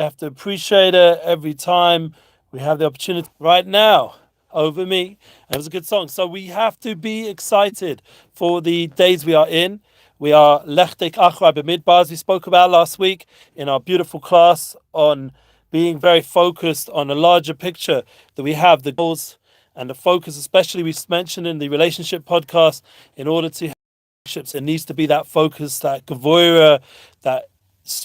I have to appreciate it every time we have the opportunity. Right now, Over Me. And it was a good song. So we have to be excited for the days we are in. We are Lechtek Achra B'Midbar, as we spoke about last week in our beautiful class on being very focused on a larger picture that we have, the goals and the focus, especially we mentioned in the relationship podcast, in order to have relationships, it needs to be that focus, that Gevorah, that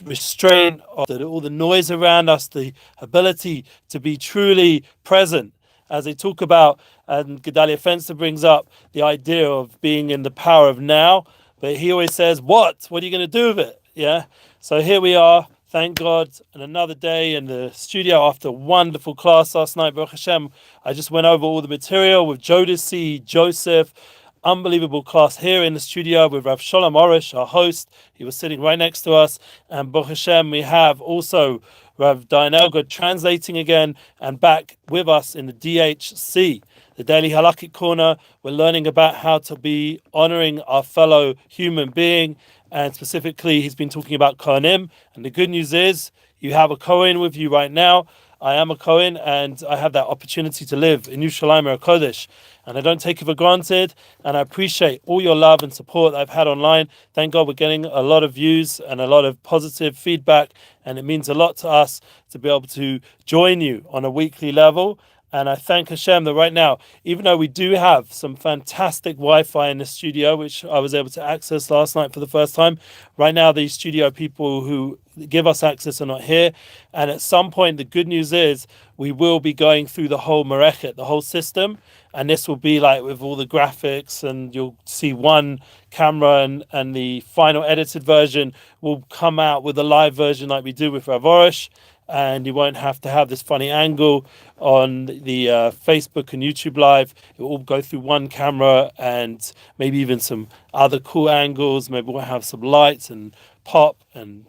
restraint of all the noise around us, the ability to be truly present. As they talk about, and Gedalia Fenster brings up the idea of being in the power of now, but he always says, what are you going to do with it? Yeah. So here we are. Thank God, and another day in the studio after a wonderful class last night. Baruch Hashem, I just went over all the material with Jodeci, Joseph. Unbelievable class here in the studio with Rav Shalom Arush, our host. He was sitting right next to us. And Baruch Hashem, we have also Rav Dainelga translating again and back with us in the DHC, the Daily Halakhic Corner. We're learning about how to be honoring our fellow human being. And specifically, he's been talking about Kohanim. And the good news is, you have a Kohen with you right now. I am a Kohen, and I have that opportunity to live in Yerushalayim HaKodesh. And I don't take it for granted, and I appreciate all your love and support that I've had online. Thank God we're getting a lot of views and a lot of positive feedback, and it means a lot to us to be able to join you on a weekly level. And I thank Hashem that right now, even though we do have some fantastic Wi-Fi in the studio, which I was able to access last night for the first time, right now the studio people who give us access are not here. And at some point, the good news is we will be going through the whole Merechet, the whole system. And this will be like with all the graphics, and you'll see one camera, and the final edited version will come out with a live version like we do with Rav Arush. And you won't have to have this funny angle on the Facebook and YouTube Live. It will all go through one camera, and maybe even some other cool angles. Maybe we'll have some lights and pop and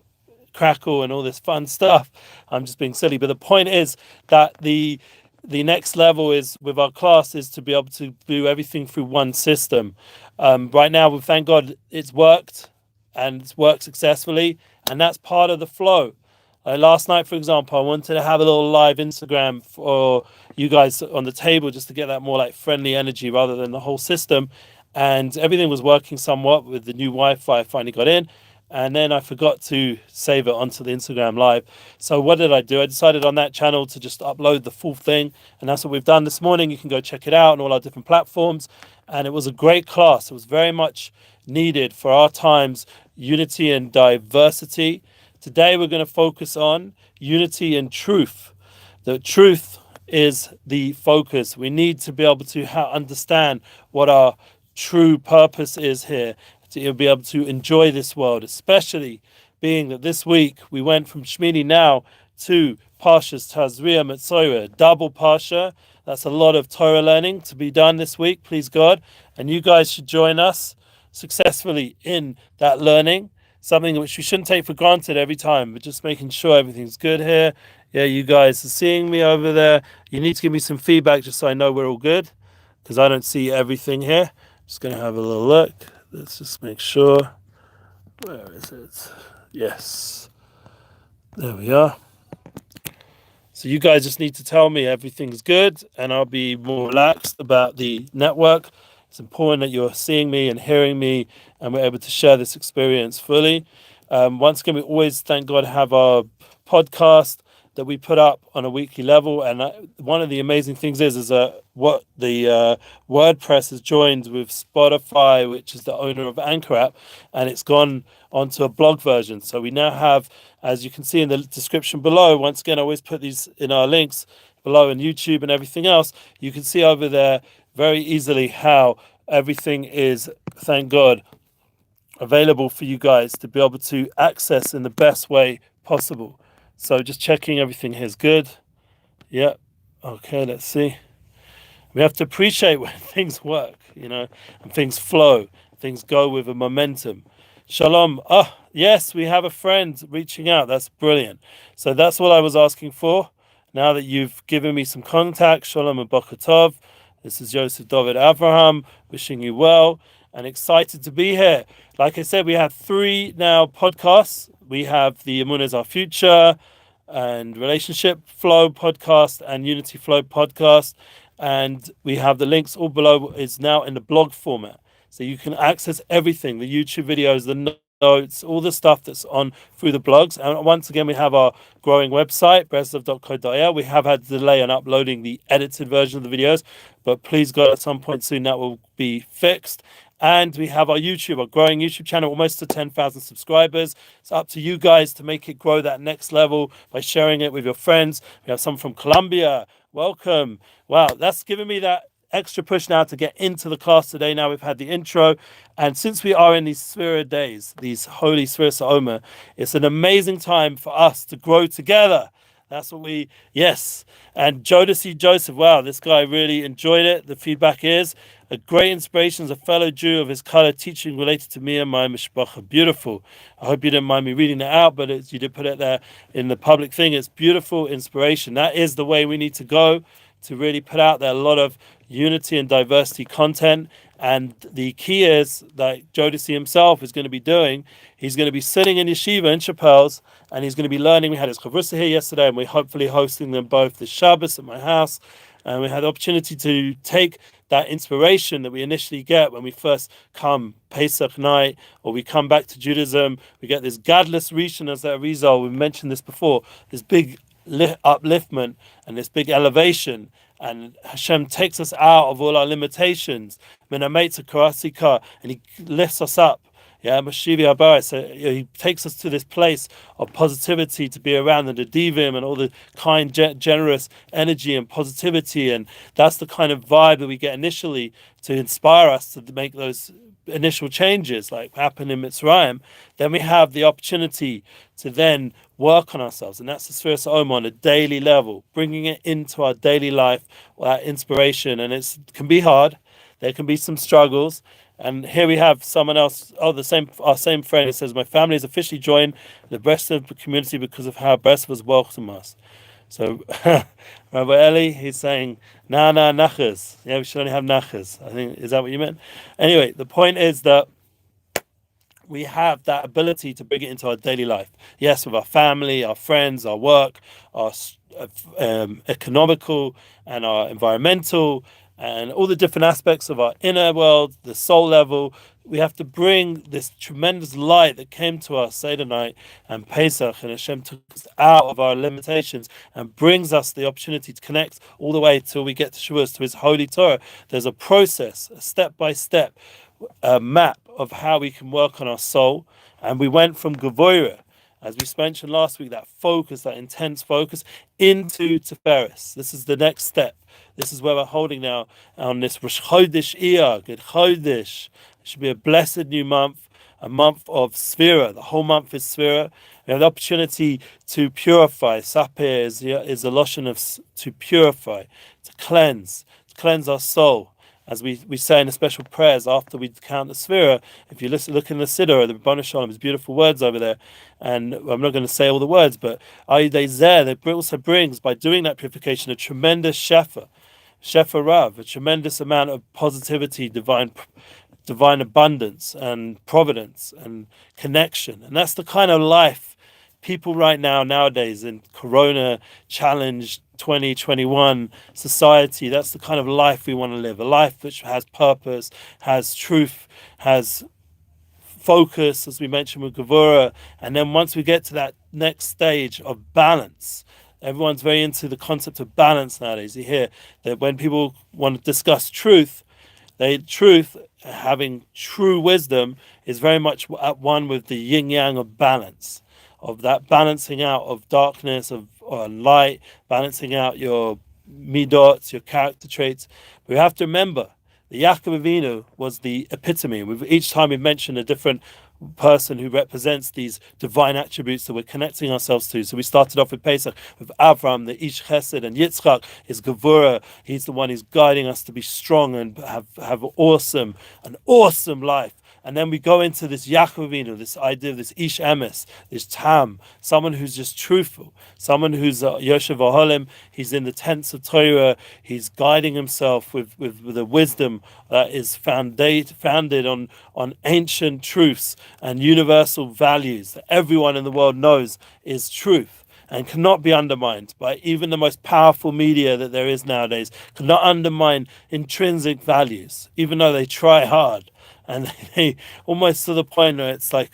crackle and all this fun stuff. I'm just being silly. But the point is that the next level is with our class is to be able to do everything through one system. Right now, we thank God it's worked, and it's worked successfully. And that's part of the flow. Last night, for example, I wanted to have a little live Instagram for you guys on the table just to get that more like friendly energy rather than the whole system. And everything was working somewhat with the new Wi-Fi I finally got in. And then I forgot to save it onto the Instagram Live. So what did I do? I decided on that channel to just upload the full thing. And that's what we've done this morning. You can go check it out on all our different platforms. And it was a great class. It was very much needed for our times, unity and diversity. Today we're going to focus on unity and truth. The truth is the focus. We need to be able to understand what our true purpose is here, to be able to enjoy this world, especially being that this week we went from Shmini now to Parshas Tazria Metzorah, double Parsha. That's a lot of Torah learning to be done this week, please God. And you guys should join us successfully in that learning. Something which we shouldn't take for granted every time, but just making sure everything's good here. Yeah, you guys are seeing me over there. You need to give me some feedback just so I know we're all good, because I don't see everything here. Just going to have a little look. Let's just make sure. Where is it? Yes. There we are. So you guys just need to tell me everything's good, and I'll be more relaxed about the network. It's important that you're seeing me and hearing me, and we're able to share this experience fully. Once again, we always, thank God, have our podcast that we put up on a weekly level. And one of the amazing things is what the WordPress has joined with Spotify, which is the owner of Anchor app, and it's gone onto a blog version. So we now have, as you can see in the description below, once again, I always put these in our links below on YouTube and everything else. You can see over there very easily how everything is, thank God, available for you guys to be able to access in the best way possible. So just checking everything here is good. Yep. Okay, let's see. We have to appreciate when things work, and things flow, things go with a momentum. Shalom. Oh, yes, we have a friend reaching out. That's brilliant. So that's what I was asking for. Now that you've given me some contact, Shalom and Boker Tov. This is Yosef David Avraham, wishing you well and excited to be here. Like I said, we have 3 now podcasts. We have the Emuna is Our Future, and Relationship Flow podcast and Unity Flow podcast. And we have the links all below. Is now in the blog format. So you can access everything, the YouTube videos, the notes, all the stuff that's on through the blogs. And once again, we have our growing website, breslev.co.il. We have had a delay on uploading the edited version of the videos, but please God, at some point soon that will be fixed. And we have our YouTube, our growing YouTube channel, almost to 10,000 subscribers. It's up to you guys to make it grow that next level by sharing it with your friends. We have some from Colombia. Welcome. Wow, that's given me that extra push now to get into the class today. Now we've had the intro, and since we are in these Sefirat days, these holy Sefirat HaOmer, it's an amazing time for us to grow together. That's what yes. And Joseph, wow, this guy really enjoyed it. The feedback is a great inspiration as a fellow Jew of his color, teaching related to me and my mishpacha. Beautiful. I hope you didn't mind me reading that out, but you did put it there in the public thing. It's beautiful inspiration. That is the way we need to go, to really put out there a lot of unity and diversity content. And the key is that Jodeci himself is going to be doing, he's going to be sitting in yeshiva in Chappelle's, and he's going to be learning. We had his Gevorah here yesterday, and we're hopefully hosting them both this Shabbos at my house. And we had the opportunity to take that inspiration that we initially get when we first come Pesach night, or we come back to Judaism. We get this gadlus rishon as a result. We mentioned this before, this big upliftment and this big elevation, and Hashem takes us out of all our limitations, and he lifts us up. So he takes us to this place of positivity, to be around the Divim and all the kind, generous energy and positivity, and that's the kind of vibe that we get initially to inspire us to make those initial changes like happened in Mitzrayim. Then we have the opportunity to then work on ourselves, and that's the Sefirat HaOmer on a daily level, bringing it into our daily life, that inspiration. And it can be hard, there can be some struggles. And here we have someone else, our same friend, who says, my family has officially joined the Breslev community because of how Breslev has welcomed us. So Rabbi Eli, he's saying, nachas. Yeah, we should only have nachas. I think, is that what you meant? Anyway, the point is that we have that ability to bring it into our daily life. Yes, with our family, our friends, our work, our economical and our environmental, and all the different aspects of our inner world, the soul level. We have to bring this tremendous light that came to us Seder night and Pesach, and Hashem took us out of our limitations and brings us the opportunity to connect all the way till we get to Shavuos, to His holy Torah. There's a process, a step-by-step map of how we can work on our soul. And we went from Gevorah, as we mentioned last week, that focus, that intense focus, into Tiferes. This is the next step. This is where we're holding now on this Rosh Chodesh Iyar, Good Chodesh. It should be a blessed new month, a month of Sefira. The whole month is Sefira. We have the opportunity to purify. Sapir is a lotion of to purify, to cleanse our soul. As we say in the special prayers after we count the Sefira, if you look in the Siddur, the Rebbeinu Shalom, there's beautiful words over there, and I'm not going to say all the words, but that also brings, by doing that purification, a tremendous shefa rav, a tremendous amount of positivity, divine abundance and providence and connection. And that's the kind of life people nowadays in Corona challenged 2021 society, that's the kind of life we want to live. A life which has purpose, has truth, has focus, as we mentioned with Gevorah. And then once we get to that next stage of balance, everyone's very into the concept of balance nowadays. You hear that when people want to discuss truth, having true wisdom, is very much at one with the yin-yang of balance, of that balancing out of darkness, of light, balancing out your midot, your character traits. But we have to remember, the Yaakov Avinu was the epitome. Each time we've mentioned a different person who represents these divine attributes that we're connecting ourselves to. So we started off with Pesach, with Avram, the Ish Chesed, and Yitzchak is Gevorah. He's the one who's guiding us to be strong and have an awesome life. And then we go into this Yaakov Avinu, this idea of this Ish Emes, this Tam, someone who's just truthful, someone who's Yoshev Oholim. He's in the tents of Torah. He's guiding himself with the wisdom that is founded on ancient truths and universal values that everyone in the world knows is truth. and cannot be undermined by even the most powerful media that there is nowadays, cannot undermine intrinsic values, even though they try hard. And they almost to the point where it's like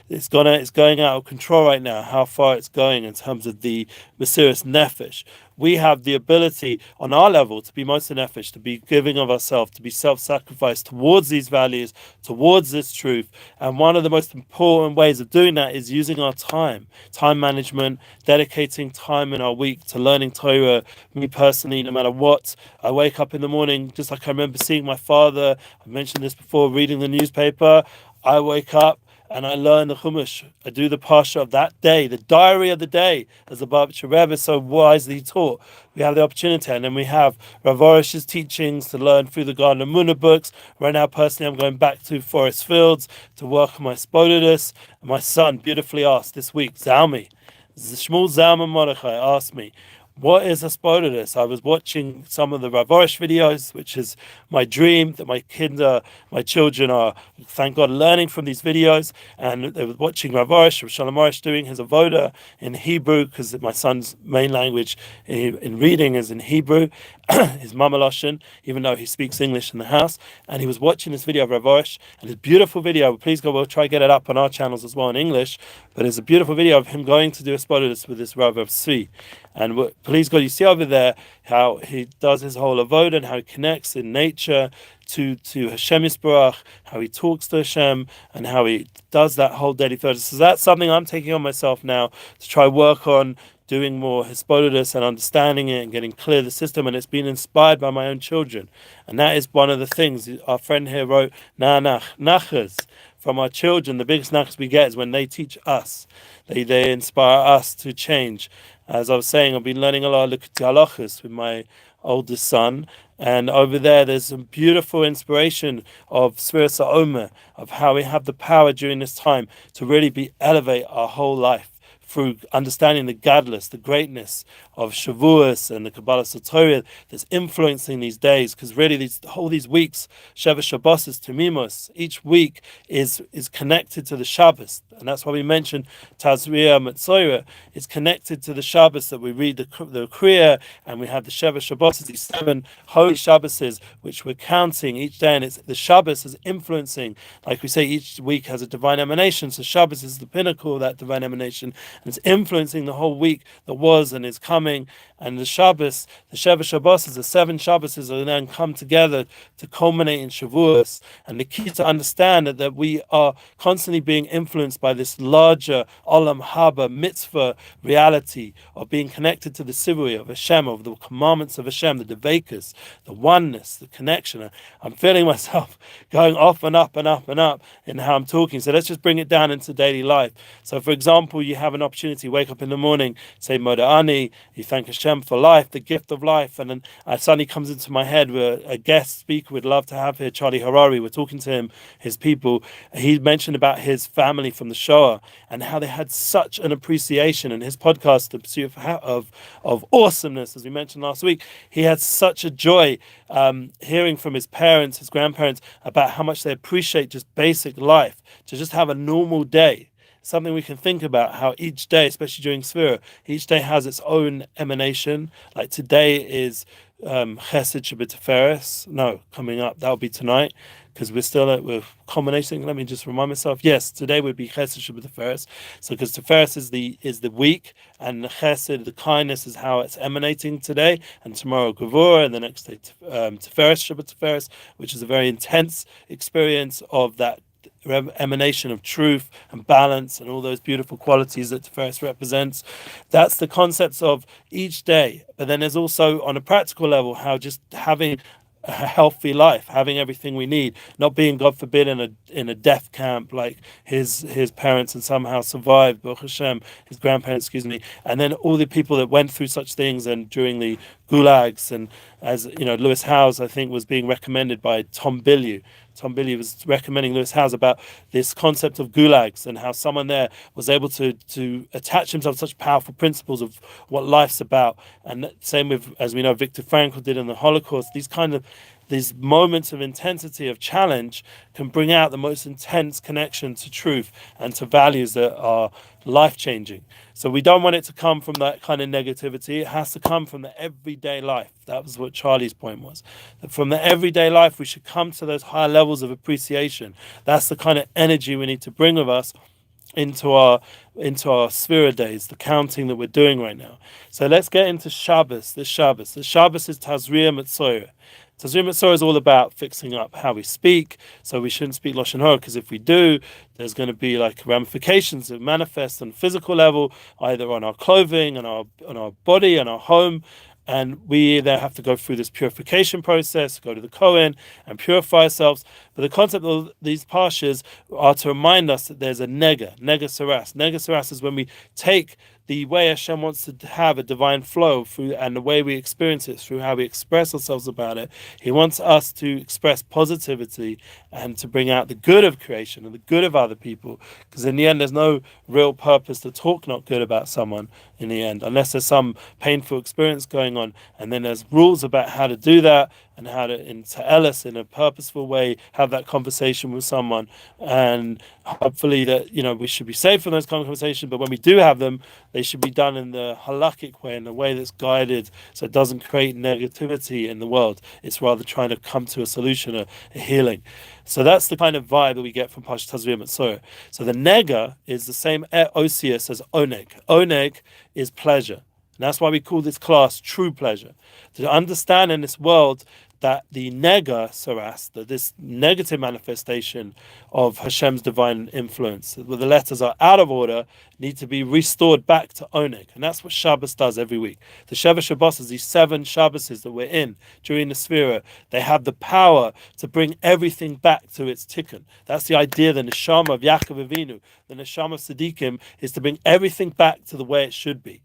it's going out of control right now, how far it's going in terms of the Mesiras Nefesh. We have the ability on our level to be Moshe Nefesh, to be giving of ourselves, to be self-sacrifice towards these values, towards this truth. And one of the most important ways of doing that is using our time management, dedicating time in our week to learning Torah. Me personally, no matter what, I wake up in the morning, just like I remember seeing my father, I mentioned this before, reading the newspaper. I wake up and I learn the Chumash. I do the Parsha of that day, the diary of the day, as the Barbitcher Rebbe so wisely taught. We have the opportunity, and then we have Rav Arush's teachings to learn through the Garden of Emuna books. Right now, personally, I'm going back to Forest Fields to work on my Spodidus. And my son beautifully asked this week, Zalmi, Shmuel Zalman Mordechai asked me, what is a Spodidus? I was watching some of the Rav Arush videos, which is my dream, that my children are, thank God, learning from these videos. And they were watching Rav Arush, Shalom doing his avoda in Hebrew, because my son's main language in reading is in Hebrew, his Mama Lashon, even though he speaks English in the house. And he was watching this video of Rav Arush, and it's a beautiful video. Please go, we'll try to get it up on our channels as well in English. But it's a beautiful video of him going to do a Spodidus with this Rav of Svi. And please God, you see over there how he does his whole avodah and how he connects in nature to Hashem Yisbarach, how he talks to Hashem, and how he does that whole daily focus. So that's something I'm taking on myself now to try work on doing more Hisbodedus and understanding it and getting clear the system. And it's been inspired by my own children. And that is one of the things. Our friend here wrote, nachas. From our children, the biggest nachas we get is when they teach us. They inspire us to change. As I was saying, I've been learning a lot of Likutei Halachos with my oldest son, and over there's some beautiful inspiration of Sefirat HaOmer, of how we have the power during this time to really elevate our whole life through understanding the gadlus, the greatness of Shavuos and the Kabbalah Satorah that's influencing these days, because really these weeks, Sheva Shabbos, Tamimos, each week is connected to the Shabbos, and that's why we mentioned Tazriah Matzorah. It's connected to the Shabbos that we read the Kriya, and we have the Sheva Shabbos, these 7 holy Shabbases, which we're counting each day, and it's the Shabbos is influencing, like we say, each week has a divine emanation, so Shabbos is the pinnacle of that divine emanation, and it's influencing the whole week that was and is coming. And the Shabbos, the Sheva Shabbos, the 7 Shabbases are then come together to culminate in Shavuos. And the key to understand that we are constantly being influenced by this larger Olam Haba mitzvah reality of being connected to the Sivui of Hashem, of the commandments of Hashem, the Devekas, the oneness, the connection. I'm feeling myself going off and up and up and up in how I'm talking. So let's just bring it down into daily life. So for example, you have an opportunity, wake up in the morning, say Moda'ani, you thank Hashem for life, the gift of life, and then suddenly comes into my head where a guest speaker we'd love to have here, Charlie Harari. We're talking to him, his people. He mentioned about his family from the Shoah and how they had such an appreciation in his podcast, The Pursuit of Awesomeness, as we mentioned last week. He had such a joy hearing from his parents, his grandparents, about how much they appreciate just basic life, to just have a normal day. Something we can think about, how each day, especially during Sefirah, each day has its own emanation. Like today is Chesed Shabbat No, coming up, that'll be tonight, because we're culminating. Let me just remind myself. Yes, today would be Chesed Shabbat. So because Tiferes is the week, and the Chesed, the kindness, is how it's emanating today, and tomorrow Gevorah, and the next day Tiferes Shabbat, which is a very intense experience of that emanation of truth and balance and all those beautiful qualities that Tiferes represents. That's the concepts of each day. But then there's also, on a practical level, how just having a healthy life, having everything we need, not being, God forbid, in a death camp like his parents and somehow survived, Baruch Hashem, his grandparents, and then all the people that went through such things and during the gulags, and as you know, Lewis Howes, I think, was being recommended by Tom Bilyeu. Tom Bilyeu was recommending Lewis Howes about this concept of gulags and how someone there was able to attach himself to such powerful principles of what life's about. And same with, as we know, Viktor Frankl did in the Holocaust. These kind of these moments of intensity, of challenge, can bring out the most intense connection to truth and to values that are life-changing. So we don't want it to come from that kind of negativity. It has to come from the everyday life. That was what Charlie's point was. That from the everyday life, we should come to those higher levels of appreciation. That's the kind of energy we need to bring with us into our Sefirat days, the counting that we're doing right now. So let's get into Shabbos. The Shabbos is Tazria Mitzorah. Tazria Mitzorah is all about fixing up how we speak. So we shouldn't speak Lashon Hara, because if we do, there's going to be like ramifications that manifest on a physical level, either on our clothing, on our body, and our home. And we either have to go through this purification process, go to the Kohen and purify ourselves. But the concept of these parshas are to remind us that there's a nega saras. Nega saras is when we take the way Hashem wants to have a divine flow through, and the way we experience it through how we express ourselves about it. He wants us to express positivity and to bring out the good of creation and the good of other people. Because in the end, there's no real purpose to talk not good about someone in the end, unless there's some painful experience going on. And then there's rules about how to do that and how to, in ta'elis, in a purposeful way, have that conversation with someone. And hopefully that, we should be safe from those kind of conversations, but when we do have them, they should be done in the halakhic way, in a way that's guided, so it doesn't create negativity in the world. It's rather trying to come to a solution, a healing. So that's the kind of vibe that we get from Parshat Tazria Mitzorah. So the nega is the same osius as oneg. Oneg is pleasure. And that's why we call this class true pleasure. To understand in this world that the nega saras, that this negative manifestation of Hashem's divine influence, where the letters are out of order, need to be restored back to oneg. And that's what Shabbos does every week. The Sheva Shabbos, these 7 Shabboses that we're in during the Sefirat, they have the power to bring everything back to its tikkun. That's the idea, the neshama of Yaakov Avinu, the neshama of Tzaddikim, is to bring everything back to the way it should be.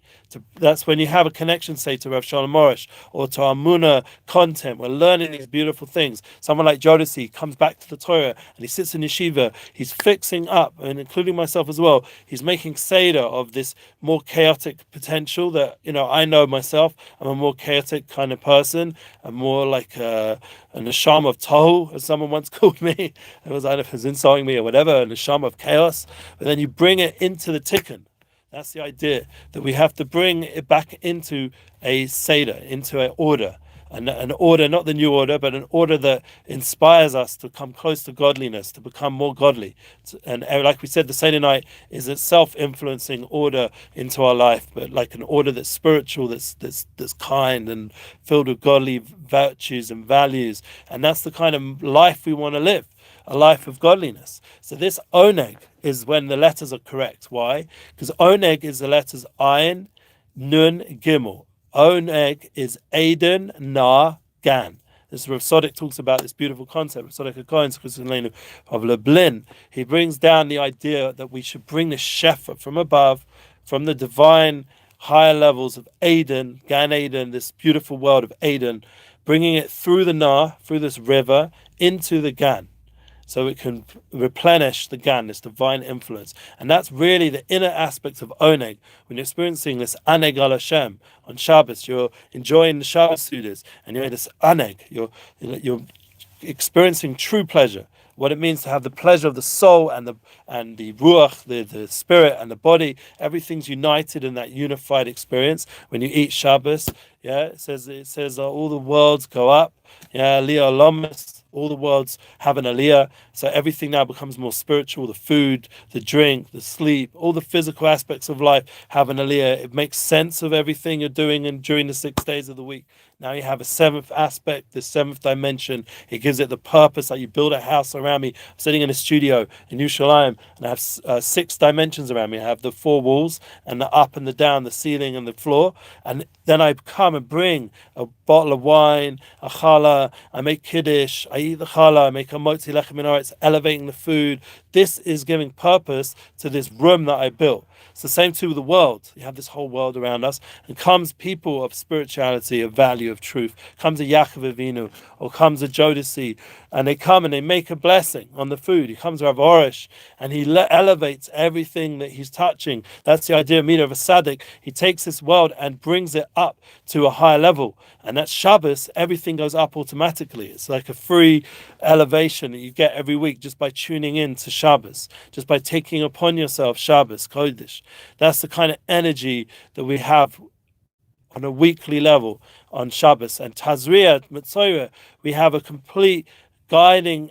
That's when you have a connection, say, to Rav Shalom Arush or to Emuna content. We're learning these beautiful things. Someone like Jodeci comes back to the Torah and he sits in yeshiva. He's fixing up, and including myself as well, he's making seder of this more chaotic potential that, I know myself. I'm a more chaotic kind of person. I'm more like a neshama of tohu, as someone once called me. I don't know if it was insulting me or whatever, a neshama of chaos. But then you bring it into the tikkun. That's the idea, that we have to bring it back into a seder, into an order. An order, not the new order, but an order that inspires us to come close to godliness, to become more godly. And like we said, the Seder night is a self-influencing order into our life, but like an order that's spiritual, that's kind and filled with godly virtues and values. And that's the kind of life we want to live, a life of godliness. So this oneg is when the letters are correct. Why? Because oneg is the letters ayin, nun, gimel. Oneg is Aden, Na, Gan. This Rav Sodek talks about this beautiful concept. Rav Sodek HaKohen of Lublin. He brings down the idea that we should bring the shefa from above, from the divine higher levels of Aden, Gan Eden, this beautiful world of Aden, bringing it through the Na, through this river, into the Gan. So it can replenish the Gan, this divine influence. And that's really the inner aspect of Oneg. When you're experiencing this Aneg al Hashem on Shabbos, you're enjoying the Shabbos Sudas, and you're in this Aneg, you're experiencing true pleasure. What it means to have the pleasure of the soul and the ruach, the spirit and the body, everything's united in that unified experience. When you eat Shabbos, it says all the worlds go up. Aliyah Lomas, all the worlds have an aliyah. So everything now becomes more spiritual. The food, the drink, the sleep, all the physical aspects of life have an aliyah. It makes sense of everything you're doing and during the 6 days of the week. Now you have a 7th aspect, the 7th dimension. It gives it the purpose. Like you build a house around me. I'm sitting in a studio in Yerushalayim, and I have 6 dimensions around me. I have the 4 walls and the up and the down, the ceiling and the floor. And then I come and bring a bottle of wine, a challah. I make kiddush. I eat the challah. I make a motzi lechem menorah. It's elevating the food. This is giving purpose to this room that I built. It's the same too with the world. You have this whole world around us, and comes people of spirituality, of value, of truth. Comes a Yaakov Avinu, or comes a Jodeci, and they come and they make a blessing on the food. He comes Rav Arush, and he elevates everything that he's touching. That's the idea of of a tzaddik. He takes this world and brings it up to a higher level. And that's Shabbos, everything goes up automatically. It's like a free elevation that you get every week just by tuning in to Shabbos, just by taking upon yourself Shabbos, Kodesh. That's the kind of energy that we have on a weekly level on Shabbos. And Tazria, Mitzorah, we have a complete guiding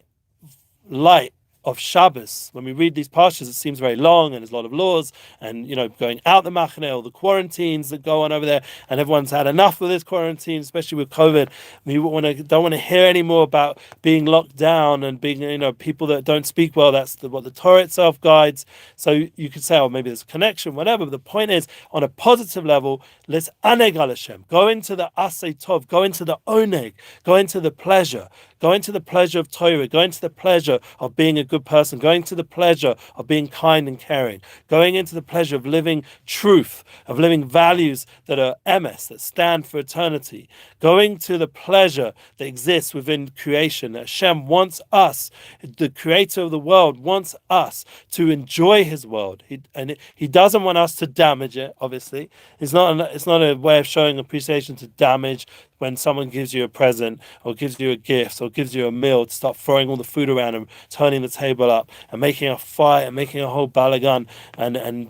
light of Shabbos. When we read these parshas, it seems very long and there's a lot of laws and, going out the machaneh, all the quarantines that go on over there, and everyone's had enough of this quarantine, especially with COVID. We don't want to hear any more about being locked down and being, people that don't speak well. That's what the Torah itself guides. So you could say, maybe there's a connection, whatever. But the point is, on a positive level, let's aneg al Hashem. Go into the asay tov, go into the oneg, go into the pleasure. Go into the pleasure of Torah, go into the pleasure of being a good person, going to the pleasure of being kind and caring, going into the pleasure of living truth, of living values that are emes, that stand for eternity, going to the pleasure that exists within creation. That Hashem wants us, the creator of the world, wants us to enjoy his world. He doesn't want us to damage it, obviously. It's not a way of showing appreciation to damage when someone gives you a present or gives you a gift or gives you a meal, to start throwing all the food around and turning the table up and making a fight and making a whole balagan and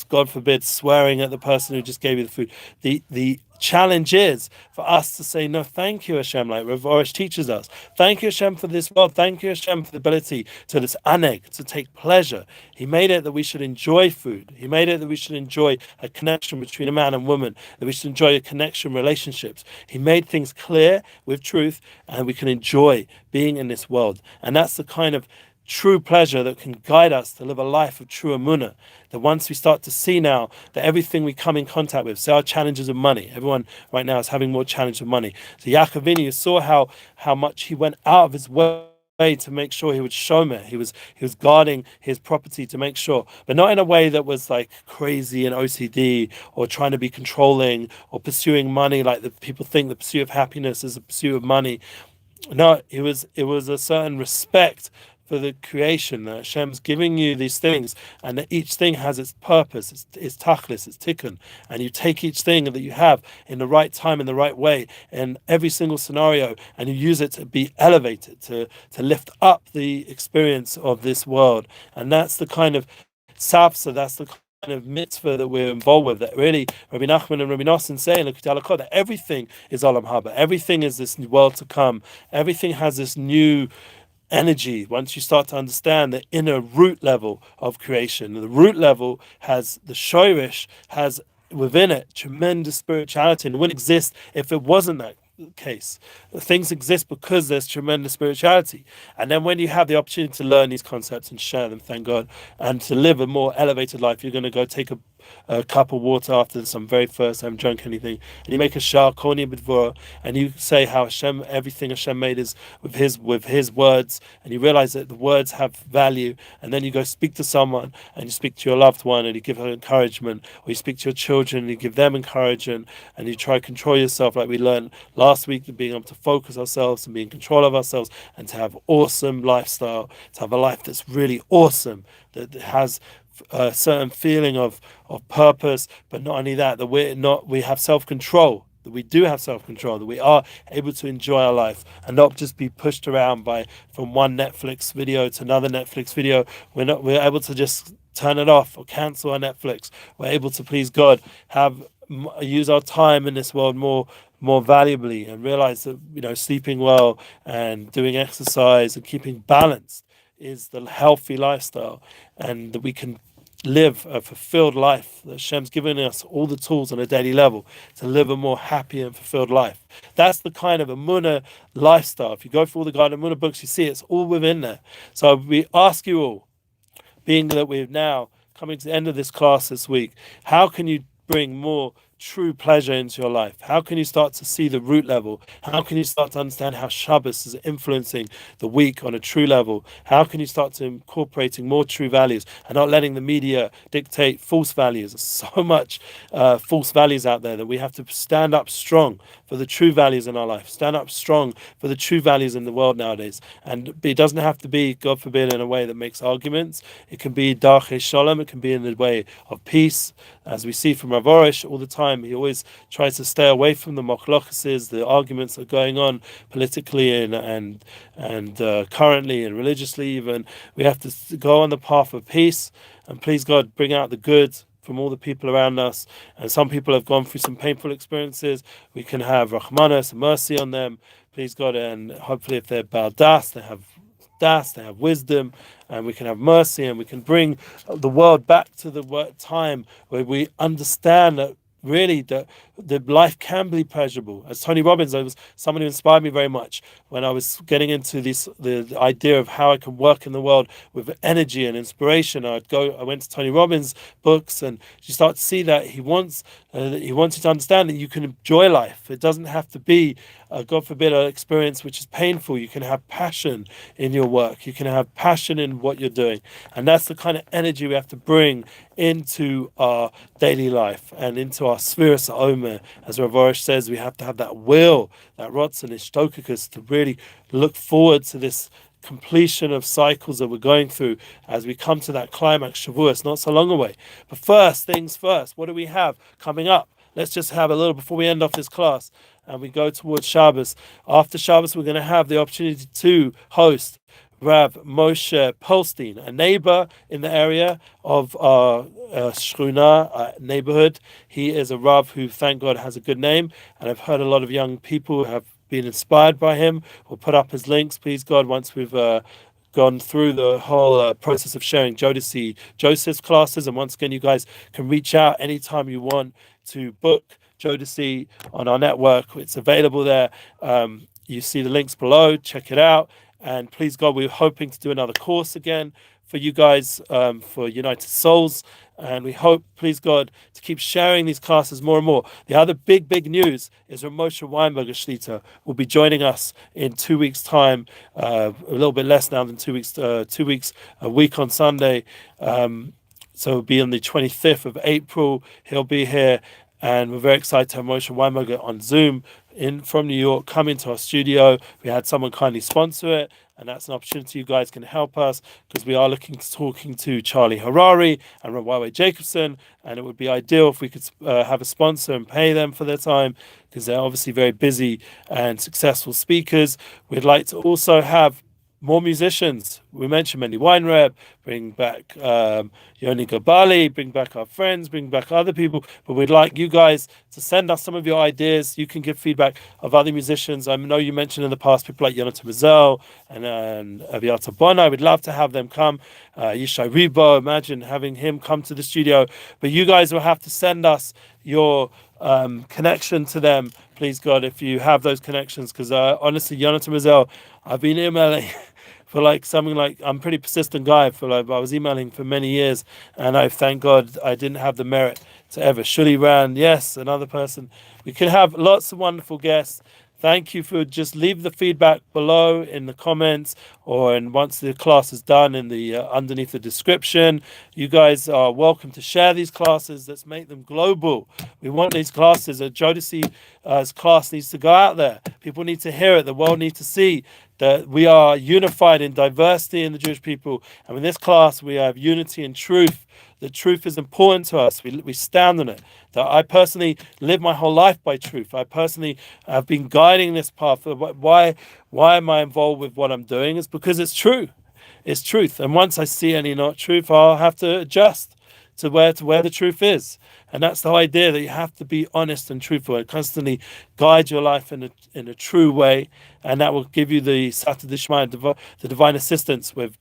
God forbid swearing at the person who just gave you the food. The challenge is for us to say, no, thank you, Hashem, like Rav Arush teaches us. Thank you, Hashem, for this world. Thank you, Hashem, for the ability to this aneg, to take pleasure. He made it that we should enjoy food. He made it that we should enjoy a connection between a man and woman, that we should enjoy a connection, relationships. He made things clear with truth, and we can enjoy being in this world. And that's the kind of true pleasure that can guide us to live a life of true Emuna. That once we start to see now that everything we come in contact with, say our challenges of money, everyone right now is having more challenge with money. So Yaakov Avinu, you saw how much he went out of his way to make sure he would shomer. He was guarding his property to make sure, but not in a way that was like crazy and OCD or trying to be controlling or pursuing money like the people think the pursuit of happiness is the pursuit of money. No, it was a certain respect for the creation, that Hashem's giving you these things, and that each thing has its purpose, its tachlis, its tikkun, and you take each thing that you have in the right time, in the right way, in every single scenario, and you use it to be elevated, to lift up the experience of this world. And that's the kind of sapsa, that's the kind of mitzvah that we're involved with, that really Rabbi Nachman and Rabbi Nosson say in that everything is olam haba, everything is this world to come, everything has this new energy. Once you start to understand the inner root level of creation, the root level has the shoirish, has within it tremendous spirituality, and it wouldn't exist if it wasn't that case. Things exist because there's tremendous spirituality. And then when you have the opportunity to learn these concepts and share them, thank God, and to live a more elevated life, you're going to go take a cup of water after this. I'm very first, I haven't drunk anything, and you make a shah koni b'dvorah, and you say how Hashem, everything Hashem made is with his words, and you realize that the words have value. And then you go speak to someone, and you speak to your loved one, and you give her encouragement, or you speak to your children and you give them encouragement, and you try to control yourself, like we learned last week, to being able to focus ourselves and be in control of ourselves, and to have awesome lifestyle, to have a life that's really awesome, that has a certain feeling of purpose. But not only that, we have self-control, that we do have self-control, that we are able to enjoy our life and not just be pushed around from one Netflix video to another Netflix video. We're able to just turn it off or cancel our Netflix. We're able to please God, use our time in this world more valuably, and realize that sleeping well and doing exercise and keeping balanced is the healthy lifestyle, and that we can live a fulfilled life. That Hashem's given us all the tools on a daily level to live a more happy and fulfilled life. That's the kind of Emuna lifestyle. If you go through all the Garden Emuna books, you see it's all within there. So we ask you all, being that we're now coming to the end of this class this week, how can you bring more true pleasure into your life? How can you start to see the root level? How can you start to understand how Shabbos is influencing the week on a true level? How can you start to incorporating more true values and not letting the media dictate false values? There's so much false values out there that we have to stand up strong for the true values in our life. Stand up strong for the true values in the world nowadays. And it doesn't have to be, God forbid, in a way that makes arguments. It can be darche shalom. It can be in the way of peace. As we see from Arush all the time, he always tries to stay away from the machlokeses, the arguments that are going on politically and currently and religiously even. We have to go on the path of peace and please God bring out the good from all the people around us. And some people have gone through some painful experiences. We can have rachmanas and mercy on them, please God, and hopefully if they're baldas, they have wisdom, and we can have mercy, and we can bring the world back to the time where we understand that really the life can be pleasurable. As Tony Robbins, was someone who inspired me very much when I was getting into the idea of how I can work in the world with energy and inspiration. I went to Tony Robbins' books, and you start to see that he wants you to understand that you can enjoy life. It doesn't have to be, God forbid, an experience which is painful. You can have passion in your work. You can have passion in what you're doing, and that's the kind of energy we have to bring into our daily life and into our Sefirat HaOmer. As Rav Arush says, we have to have that will, that rotzen ishtokakus, to really look forward to this completion of cycles that we're going through as we come to that climax Shavuos. It's not so long away. But first things first, what do we have coming up? Let's just have a little before we end off this class and we go towards Shabbos. After Shabbos, we're going to have the opportunity to host Rav Moshe Polstein, a neighbor in the area of our Shchuna neighborhood. He is a Rav who, thank God, has a good name, and I've heard a lot of young people who have been inspired by him. We'll put up his links, please God, once we've gone through the whole process of sharing Joseph's classes. And once again, you guys can reach out anytime you want to book Jodeci on our network. It's available there. You see the links below. Check it out. And please God, we're hoping to do another course again for you guys for United Souls. And we hope, please God, to keep sharing these classes more and more. The other big news is Rav Moshe Weinberger Shlita will be joining us in 2 weeks' time, a little bit less now than 2 weeks, 2 weeks, a week on Sunday. So it'll be on the 25th of April. He'll be here. And we're very excited to have Moshe Weinberger on Zoom from New York come into our studio. We had someone kindly sponsor it, and that's an opportunity you guys can help us because we are talking to Charlie Harari and Rawawe Jacobson, and it would be ideal if we could have a sponsor and pay them for their time because they're obviously very busy and successful speakers. We'd like to also have more musicians. We mentioned Mendy Weinreb, bring back Yoni Gabali, bring back our friends, bring back other people. But we'd like you guys to send us some of your ideas. You can give feedback of other musicians. I know you mentioned in the past people like Yonatan Mazel and Aviata Bona. We'd love to have them come. Yishai Ribo, imagine having him come to the studio. But you guys will have to send us your connection to them, please God, if you have those connections. Because honestly, Yonatan Mazel, I've been emailing for I'm a pretty persistent guy. I was emailing for many years, and I thank God I didn't have the merit to ever. Shuli Rand, yes, another person. We can have lots of wonderful guests. Thank you for just leave the feedback below in the comments and once the class is done in the underneath the description. You guys are welcome to share these classes. Let's make them global. We want these classes. Jodeci's class needs to go out there. People need to hear it. The world needs to see that we are unified in diversity in the Jewish people. And in this class, we have unity and truth. The truth is important to us. We stand on it. That I personally live my whole life by truth. I personally have been guiding this path. Why am I involved with what I'm doing? It's because it's true. It's truth. And once I see any not truth, I'll have to adjust to where the truth is. And that's the whole idea, that you have to be honest and truthful and constantly guide your life in a true way. And that will give you the Sata Dishmaya, the divine assistance with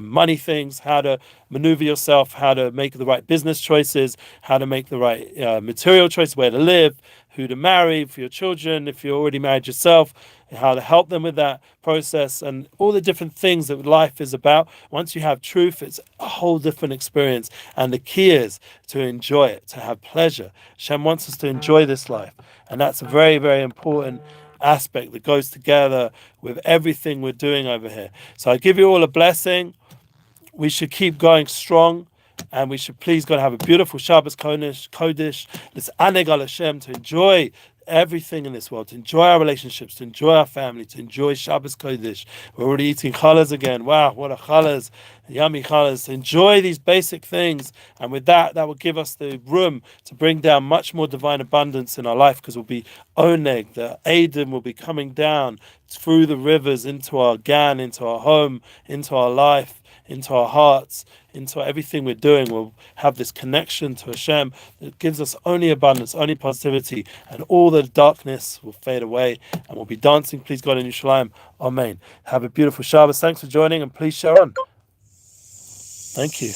money things, how to maneuver yourself, how to make the right business choices, how to make the right material choices, where to live, who to marry for your children, if you're already married yourself, how to help them with that process, and all the different things that life is about. Once you have truth, it's a whole different experience. And the key is to enjoy it, to have pleasure. Hashem wants us to enjoy this life. And that's a very, very important aspect that goes together with everything we're doing over here. So I give you all a blessing. We should keep going strong, and we should please God have a beautiful Shabbos Kodesh. Let's aneg al Hashem, to enjoy everything in this world, to enjoy our relationships, to enjoy our family, to enjoy Shabbos Kodesh. We're already eating challahs again. Wow, what a challahs, yummy challahs. To enjoy these basic things, and with that will give us the room to bring down much more divine abundance in our life, because we'll be oneg, the Adim will be coming down through the rivers into our gan, into our home, into our life, into our hearts, into everything we're doing. We'll have this connection to Hashem that gives us only abundance, only positivity, and all the darkness will fade away, and we'll be dancing, please God, in Shalom. Amen. Have a beautiful Shabbos. Thanks for joining, and please share on. Thank you.